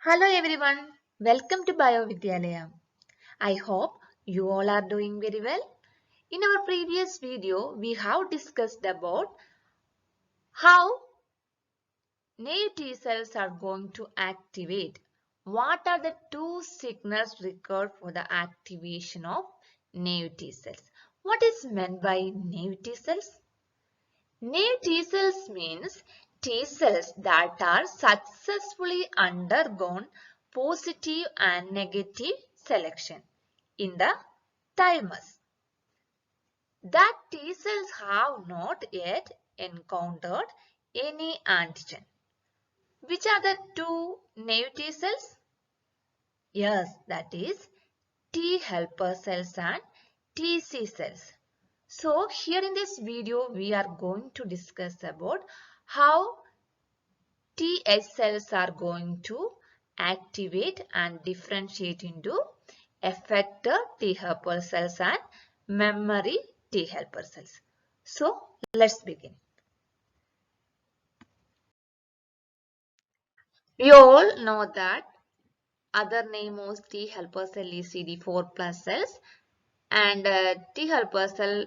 Hello everyone, welcome to BioVidyalaya. I hope you all are doing very well. In our previous video, we have discussed about how naive T cells are going to activate. What are the two signals required for the activation of naive T cells? What is meant by naive T cells? Naive T cells means T cells that are successfully undergone positive and negative selection in the thymus. That T cells have not yet encountered any antigen. Which are the two naive T cells? Yes, that is T helper cells and TC cells. So here in this video we are going to discuss about how TH cells are going to activate and differentiate into effector T helper cells and memory T helper cells. So let's begin. We all know that other name of T helper cell is CD4 plus cells, and T helper cell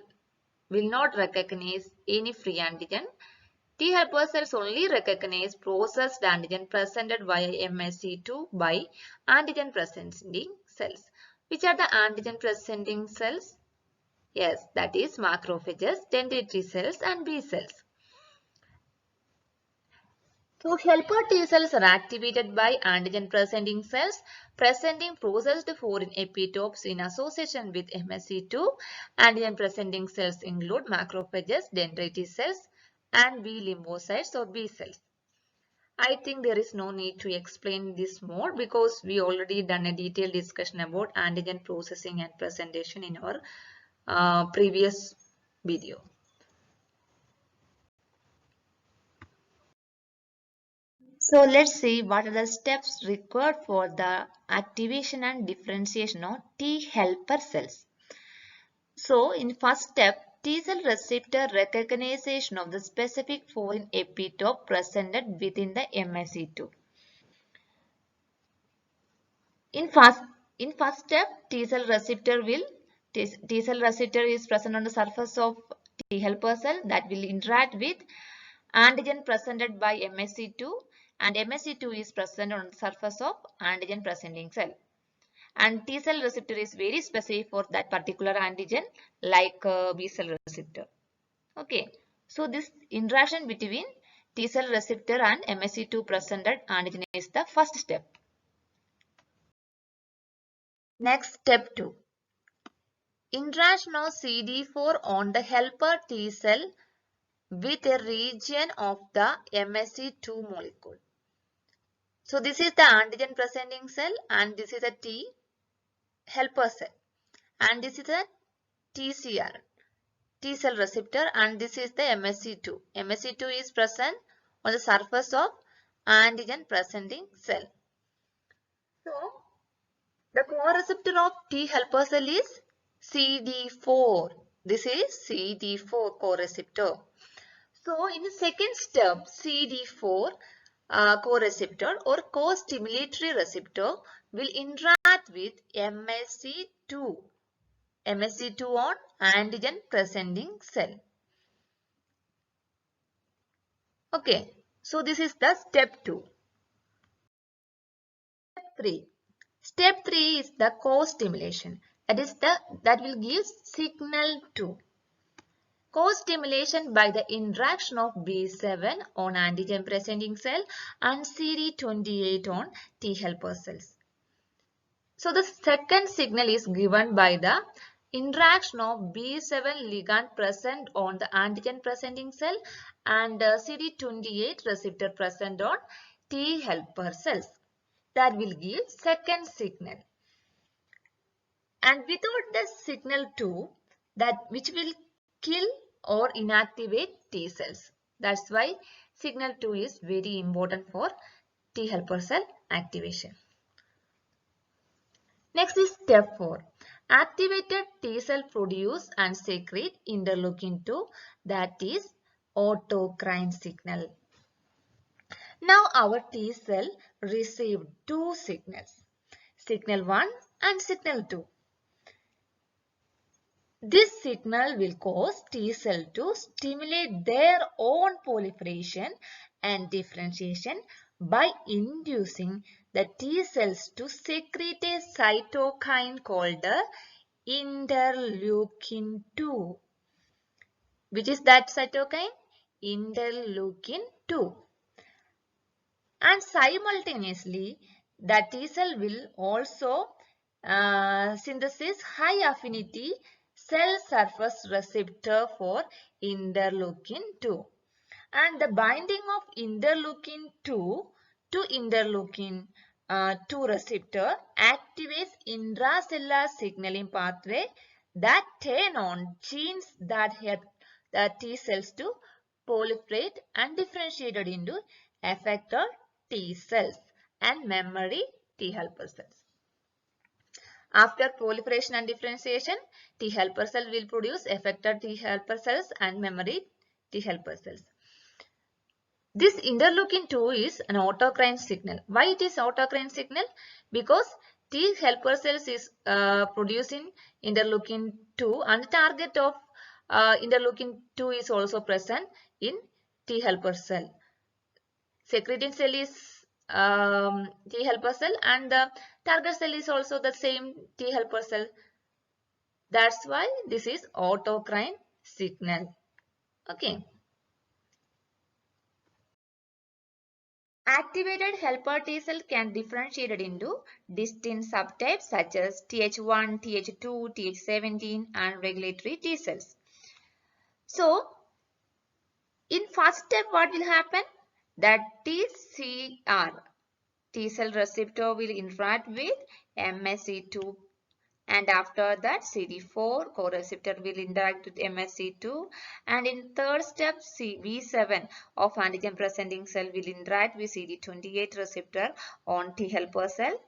will not recognize any free antigen. T helper cells only recognize processed antigen presented via MSC2 by antigen presenting cells. Which are the antigen presenting cells? Yes, that is macrophages, dendritic cells and B cells. So helper T cells are activated by antigen presenting cells presenting processed foreign epitopes in association with MSC2. Antigen presenting cells include macrophages, dendritic cells and B lymphocytes or B cells. I think there is no need to explain this more because we already done a detailed discussion about antigen processing and presentation in our previous video. So let's see what are the steps required for the activation and differentiation of T helper cells. So in first step, T cell receptor recognition of the specific foreign epitope presented within the MSC2. In first step, T cell receptor is present on the surface of T helper cell that will interact with antigen presented by MSC2, and MSC2 is present on the surface of antigen presenting cell. And T cell receptor is very specific for that particular antigen like B cell receptor. Okay, so this interaction between T cell receptor and MSC2 presented antigen is the first step. Next, step 2. Interaction of CD4 on the helper T cell with a region of the MSC2 molecule. So this is the antigen presenting cell and this is a T helper cell and this is a TCR, T cell receptor, and this is the MSC2. MSC2 is present on the surface of antigen presenting cell. So the co-receptor of T helper cell is CD4. This is CD4 co-receptor. So in the second step, CD4 co-receptor or co-stimulatory receptor will interact with MSC2 on antigen presenting cell. Okay, so this is the step 2. Step 3 is the co-stimulation. That will give signal 2. Co-stimulation by the interaction of B7 on antigen presenting cell and CD28 on T helper cells. So the second signal is given by the interaction of B7 ligand present on the antigen presenting cell and CD28 receptor present on T helper cells. That will give second signal. And without the signal 2, that which will kill or inactivate T cells. That's why signal 2 is very important for T helper cell activation. Next is step 4. Activated T cell produce and secrete interleukin 2, that is autocrine signal. Now our T cell received two signals, signal 1 and signal 2. This signal will cause T cell to stimulate their own proliferation and differentiation by inducing the T cells to secrete a cytokine called the interleukin 2. Which is that cytokine? Interleukin 2. And simultaneously, the T cell will also synthesize high affinity cell surface receptor for interleukin 2. And the binding of interleukin 2 to interleukin 2 receptor activates intracellular signaling pathway that turn on genes that help the T cells to proliferate and differentiated into effector T cells and memory T helper cells. After proliferation and differentiation, T helper cell will produce effector T helper cells and memory T helper cells. This interleukin 2 is an autocrine signal. Why it is autocrine signal? Because T helper cells is producing interleukin 2 and the target of interleukin 2 is also present in T helper cell. Secreting cell is T helper cell and the target cell is also the same T helper cell. That's why this is autocrine signal. Okay. Activated helper T cell can differentiate into distinct subtypes such as Th1, Th2, Th17 and regulatory T cells. So, in first step what will happen? That TCR, T cell receptor will interact with MSC2 and after that CD4 co-receptor will interact with MSC2 and in third step V7 of antigen presenting cell will interact with CD28 receptor on T helper cell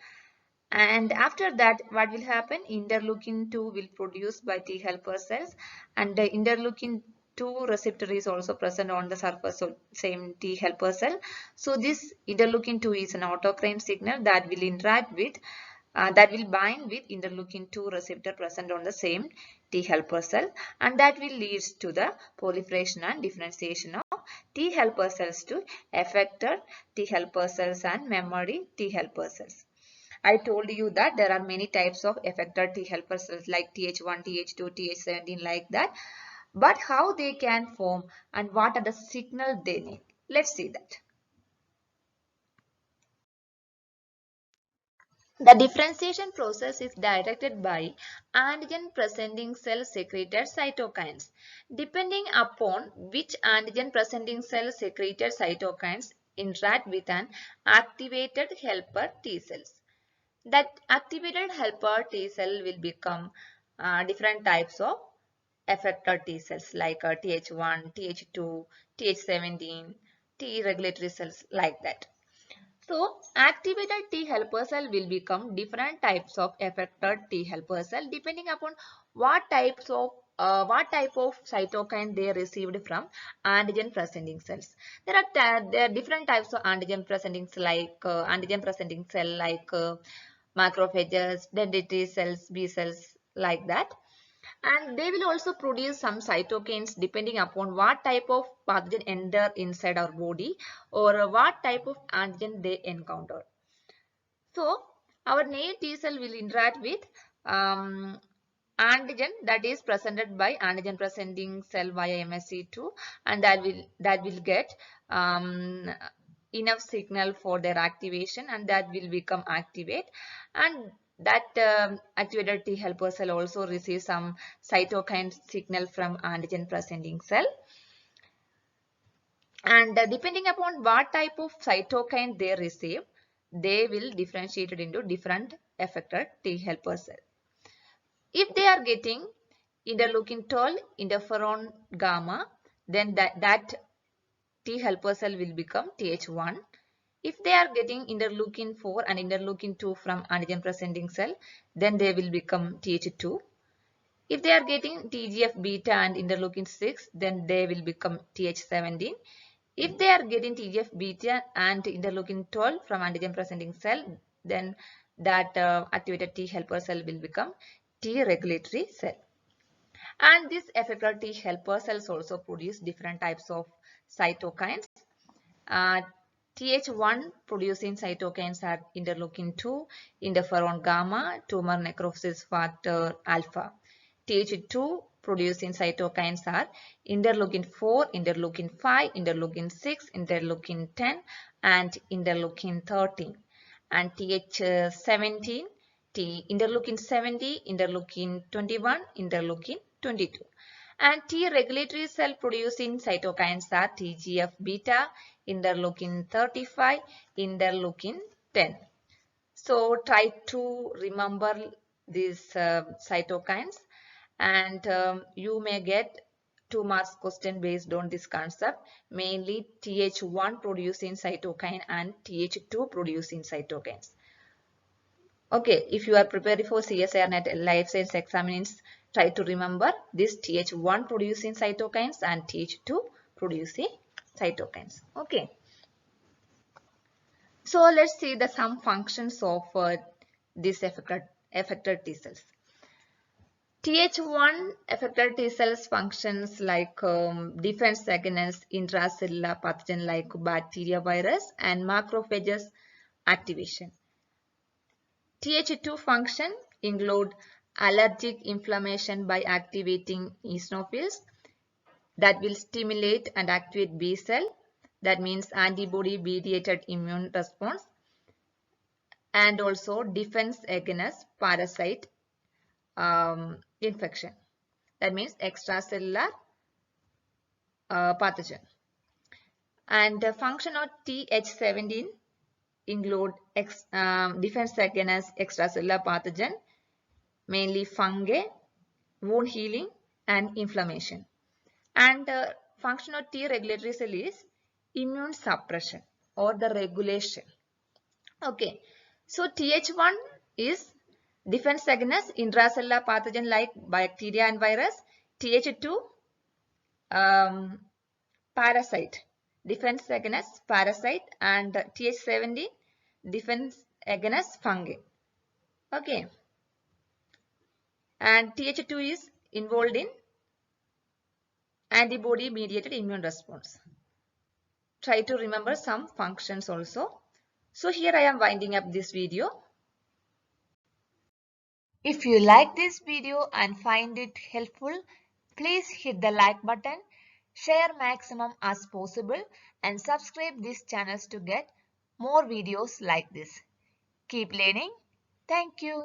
and after that what will happen, interleukin 2 will produced by T helper cells and the interleukin 2 receptor is also present on the surface of same T helper cell. So this interleukin 2 is an autocrine signal that will interact with that will bind with interleukin 2 receptor present on the same T helper cell and that will lead to the proliferation and differentiation of T helper cells to effector T helper cells and memory T helper cells. I told you that there are many types of effector T helper cells like Th1, Th2, Th17 like that. But how they can form and what are the signal they need? Let's see that. The differentiation process is directed by antigen presenting cell secreted cytokines. Depending upon which antigen presenting cell secreted cytokines interact with an activated helper T cells. That activated helper T cell will become different types of effector T cells like Th1, Th2, Th17, T regulatory cells like that. So, activated T helper cell will become different types of effector T helper cell depending upon what type of cytokine they received from antigen presenting cells. There are different types of antigen presenting cell like macrophages, dendritic cells, B cells like that. And they will also produce some cytokines depending upon what type of pathogen enter inside our body or what type of antigen they encounter. So, our native T cell will interact with antigen that is presented by antigen presenting cell via MSC2 and that will get enough signal for their activation and that will become activate and that activated T helper cell also receives some cytokine signal from antigen presenting cell and depending upon what type of cytokine they receive they will differentiate it into different effector T helper cell. If they are getting interleukin 12, interferon gamma, then that T helper cell will become Th1. If they are getting interleukin 4 and interleukin 2 from antigen presenting cell, then they will become Th2. If they are getting TGF beta and interleukin 6, then they will become Th17. If they are getting TGF-beta and interleukin-12 from antigen-presenting cell, then that activated T helper cell will become T regulatory cell. And this effector T helper cells also produce different types of cytokines. Th1 producing cytokines are interleukin-2, interferon gamma, tumor necrosis factor alpha. Th2 producing cytokines are interleukin-4, interleukin-5, interleukin-6, interleukin-10 and interleukin-13. And Th17, interleukin-70, interleukin-21, interleukin-22. And T regulatory cell producing cytokines are TGF-beta, interleukin-35, interleukin-10. So try to remember these cytokines, and you may get 2 marks question based on this concept, mainly Th1 producing cytokine and Th2 producing cytokines. Okay, if you are preparing for CSIR NET life science examinations, try to remember this Th1 producing cytokines and Th2 producing cytokines. Okay. So let's see some functions of these effector T cells. Th1 effector T cells functions like defense against intracellular pathogen like bacteria, virus and macrophages activation. Th2 function include allergic inflammation by activating eosinophils that will stimulate and activate B cell, that means antibody mediated immune response, and also defense against parasite infection, that means extracellular pathogen. And the function of Th17 include defense against extracellular pathogen, mainly fungi, wound healing and inflammation. And the function of T regulatory cell is immune suppression or the regulation. Okay, so Th1 is defense against intracellular pathogen like bacteria and virus. Th2 parasite, defense against parasite, and Th17 defense against fungi. Okay, and Th2 is involved in antibody mediated immune response. Try to remember some functions also. So here I am winding up this video. If you like this video and find it helpful, please hit the like button, share maximum as possible and subscribe this channel to get more videos like this. Keep learning. Thank you.